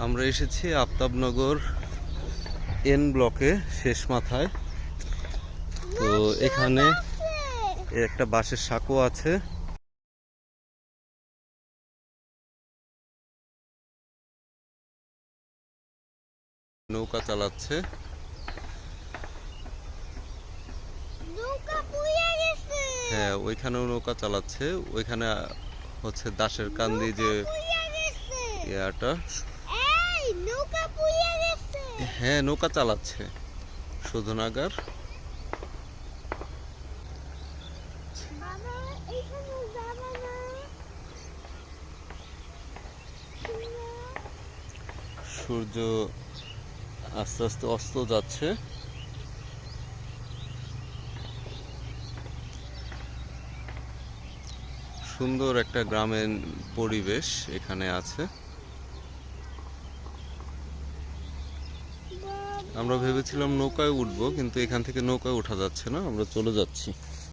আমরা এসেছি আফতাবনগর এন ব্লকে শেষ মাথায়। তো এখানে একটা বাঁশের সাঁকো আছে। নৌকা চালাচ্ছে। হ্যাঁ, ওইখানেও নৌকা চালাচ্ছে। ওইখানে হচ্ছে দাসের কান্দি যে ইয়াটা। হ্যাঁ, নৌকা চালাচ্ছে শোধনাগার। সূর্য আস্তে আস্তে অস্ত যাচ্ছে। সুন্দর একটা গ্রামের পরিবেশ এখানে আছে। আমরা ভেবেছিলাম নৌকায় উঠবো, কিন্তু এখান থেকে নৌকায় ওঠা যাচ্ছে না, আমরা চলে যাচ্ছি।